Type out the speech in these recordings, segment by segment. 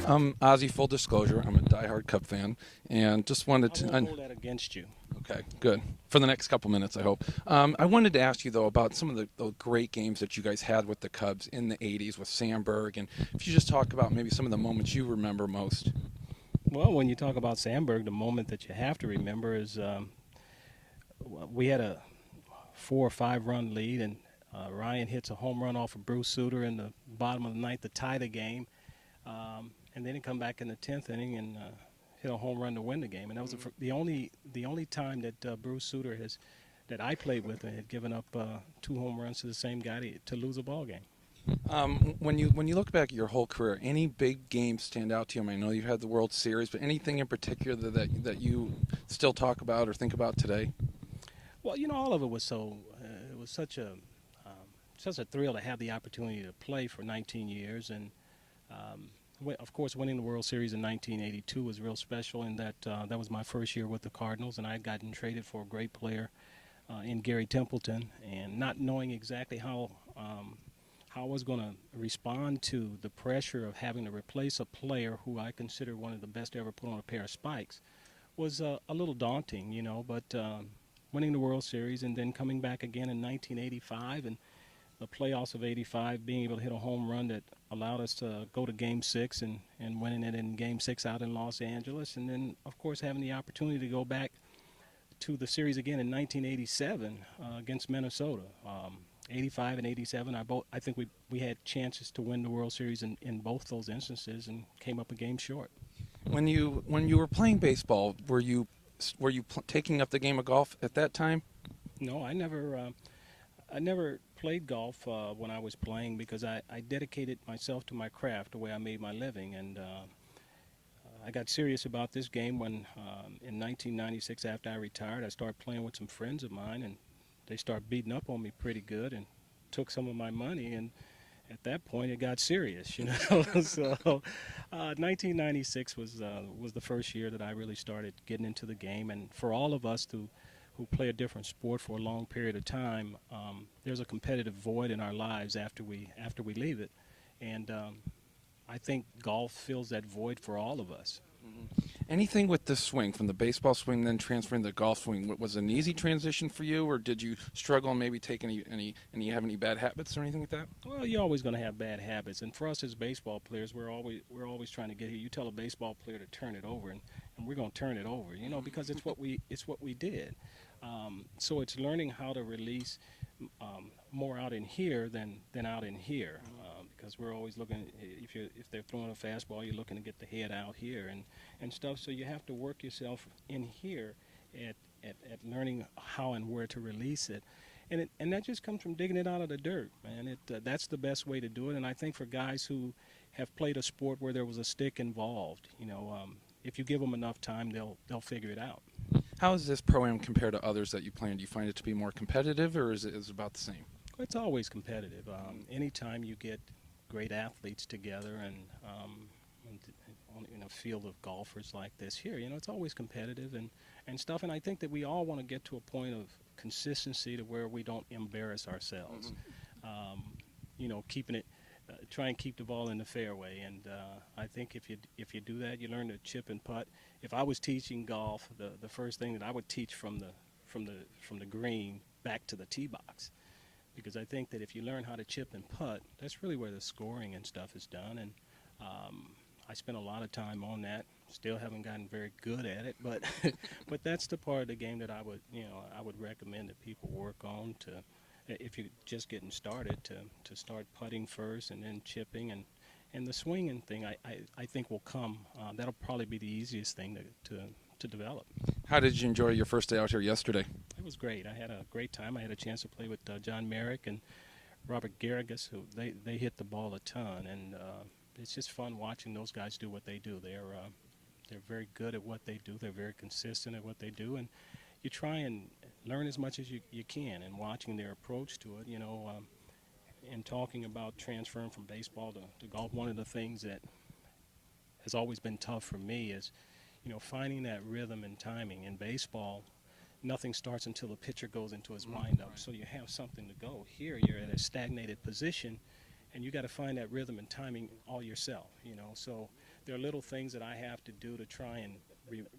Ozzie, full disclosure, I'm a diehard Cub fan, and just wanted I to. won't hold that against you. Okay, good. For the next couple minutes, I hope. I wanted to ask you, though, about some of the great games that you guys had with the Cubs in the 80s with Sandberg, and if you just talk about maybe some of the moments you remember most. Well, when you talk about Sandberg, the moment that you have to remember is we had a 4 or 5 run lead, and Ryan hits a home run off of Bruce Sutter in the bottom of the ninth to tie the game, and then he come back in the 10th inning and hit a home run to win the game. And that was the only time that Bruce Sutter has that I played with had given up 2 home runs to the same guy to lose a ball game. When you look back at your whole career, any big games stand out to you? I mean, I know you had the World Series, but anything in particular that you still talk about or think about today? Well, all of it was so. It was such a thrill to have the opportunity to play for 19 years, and of course, winning the World Series in 1982 was real special. In that that was my first year with the Cardinals, and I had gotten traded for a great player in Gary Templeton, and not knowing exactly how I was going to respond to the pressure of having to replace a player who I consider one of the best to ever put on a pair of spikes was a little daunting, But winning the World Series and then coming back again in 1985 and the playoffs of '85, being able to hit a home run that allowed us to go to Game 6 and winning it in Game 6 out in Los Angeles, and then of course having the opportunity to go back to the series again in 1987 against Minnesota. 85 and 87, I think we had chances to win the World Series in both those instances and came up a game short. When you were playing baseball, were you taking up the game of golf at that time? No, I never played golf when I was playing because I dedicated myself to my craft, the way I made my living, and I got serious about this game when in 1996, after I retired, I started playing with some friends of mine, and they started beating up on me pretty good and took some of my money, and at that point it got serious. So 1996 was the first year that I really started getting into the game, and for all of us who play a different sport for a long period of time, there's a competitive void in our lives after we leave it, and I think golf fills that void for all of us. Anything with the swing, from the baseball swing then transferring to the golf swing, was it an easy transition for you, or did you struggle and maybe take any have any bad habits or anything like that? Well, you're always going to have bad habits, and for us as baseball players, we're always trying to get here. You tell a baseball player to turn it over, and we're going to turn it over, because it's what we did. So it's learning how to release more out in here than out in here, because we're always looking. If they're throwing a fastball, you're looking to get the head out here and stuff. So you have to work yourself in here at learning how and where to release it. And that just comes from digging it out of the dirt, man. That's the best way to do it. And I think for guys who have played a sport where there was a stick involved, if you give them enough time, they'll figure it out. How is this program compared to others that you plan? Do you find it to be more competitive, or is it about the same? It's always competitive. Anytime you get great athletes together and in a field of golfers like this here, it's always competitive and stuff. And I think that we all want to get to a point of consistency to where we don't embarrass ourselves. Keeping it, try and keep the ball in the fairway. And I think if you do that, you learn to chip and putt. If I was teaching golf, the first thing that I would teach from the green back to the tee box, because I think that if you learn how to chip and putt, that's really where the scoring and stuff is done. And I spent a lot of time on that. Still haven't gotten very good at it, but but that's the part of the game that I would recommend that people work on to, if you're just getting started, to start putting first and then chipping and the swinging thing. I think will come. That'll probably be the easiest thing to develop. How did you enjoy your first day out here yesterday? It was great. I had a great time. I had a chance to play with John Merrick and Robert Garrigus, who they hit the ball a ton, and it's just fun watching those guys do what they do. They're very good at what they do. They're very consistent at what they do, and you try and learn as much as you can. And watching their approach to it, and talking about transferring from baseball to golf, one of the things that has always been tough for me is, finding that rhythm and timing. In baseball, nothing starts until the pitcher goes into his windup, so you have something to go. Here, you're at a stagnated position, and you got to find that rhythm and timing all yourself. So there are little things that I have to do to try and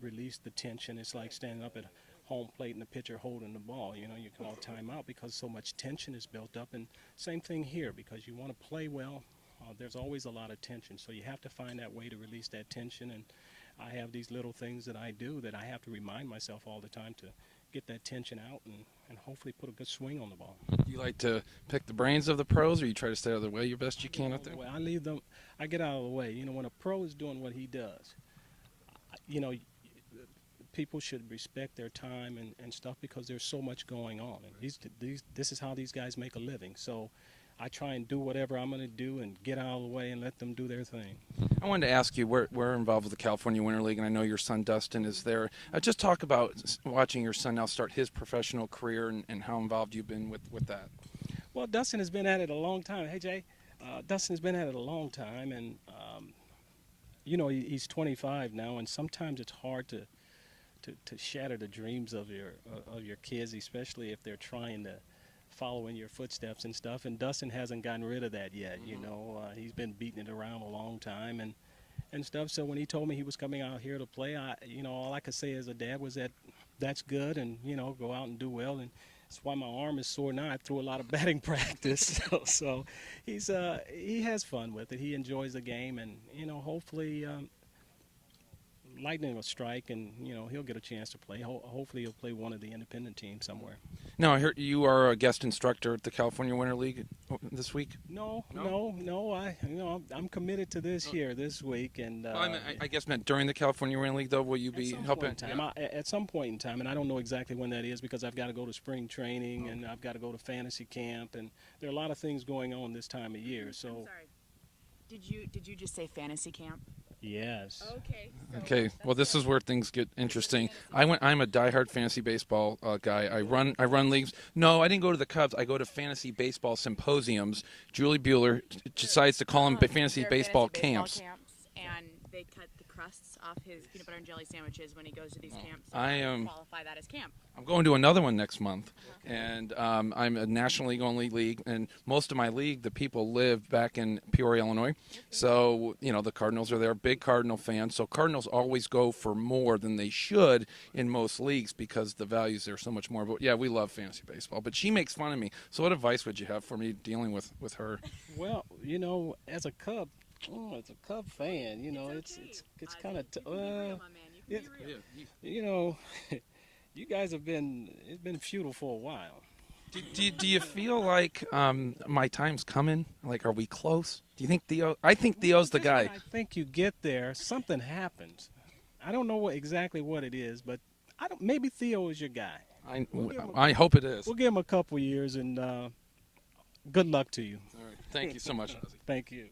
release the tension. It's like standing up at home plate and the pitcher holding the ball. You know, you call timeout because so much tension is built up. And same thing here, because you want to play well. There's always a lot of tension, so you have to find that way to release that tension. And I have these little things that I do that I have to remind myself all the time to get that tension out and hopefully put a good swing on the ball. Do you like to pick the brains of the pros, or you try to stay out of the way your best you can out there? I leave them. I get out of the way. You know, when a pro is doing what he does, you know, people should respect their time and stuff, because there's so much going on. And this is how these guys make a living. So I try and do whatever I'm going to do and get out of the way and let them do their thing. I wanted to ask you, we're involved with the California Winter League, and I know your son Dustin is there. Just talk about watching your son now start his professional career and how involved you've been with that. Well, Dustin has been at it a long time. Hey, Jay, Dustin's been at it a long time, and, you know, he's 25 now, and sometimes it's hard to shatter the dreams of your kids, especially if they're trying to follow in your footsteps and stuff. And Dustin hasn't gotten rid of that yet. You know, he's been beating it around a long time and stuff. So when he told me he was coming out here to play, you know, all I could say as a dad was that's good, and, you know, go out and do well. And that's why my arm is sore now. I threw a lot of batting practice. So he has fun with it. He enjoys the game, and, you know, hopefully lightning will strike, and, you know, he'll get a chance to play. Hopefully he'll play one of the independent teams somewhere. Now, I heard you are a guest instructor at the California Winter League this week. No. I'm committed to this here this week, and Well, I guess meant during the California Winter League, though. Will you be helping? At some point in time, and I don't know exactly when that is, because I've got to go to spring training and I've got to go to fantasy camp, and there are a lot of things going on this time of year. So, I'm sorry. Did you just say fantasy camp? Yes. Okay. Okay. Well, this is where things get interesting. I'm a diehard fantasy baseball guy. I run leagues. No, I didn't go to the Cubs. I go to fantasy baseball symposiums. Julie Bueller decides to call them fantasy baseball camps. And they cut the crusts off his peanut butter and jelly sandwiches when he goes to these camps. So I am qualify that as camp. I'm going to another one next month, and I'm a National League only league, and most of my league, the people live back in Peoria, Illinois. So, you know, the Cardinals are there, big Cardinal fans. So Cardinals always go for more than they should in most leagues because the values there are so much more. But yeah, we love fantasy baseball. But she makes fun of me. So what advice would you have for me dealing with her? Well, you know, as a Cub fan, you know, it's kind of you know. You guys it's been feudal for a while. Do you feel like my time's coming? Like, are we close? Do you think Theo? I think Theo's the guy. I think you get there, something happens. I don't know exactly what it is, but maybe Theo is your guy. I hope it is. We'll give him a couple years, and good luck to you. All right. Thank you so much, Ozzie. Thank you.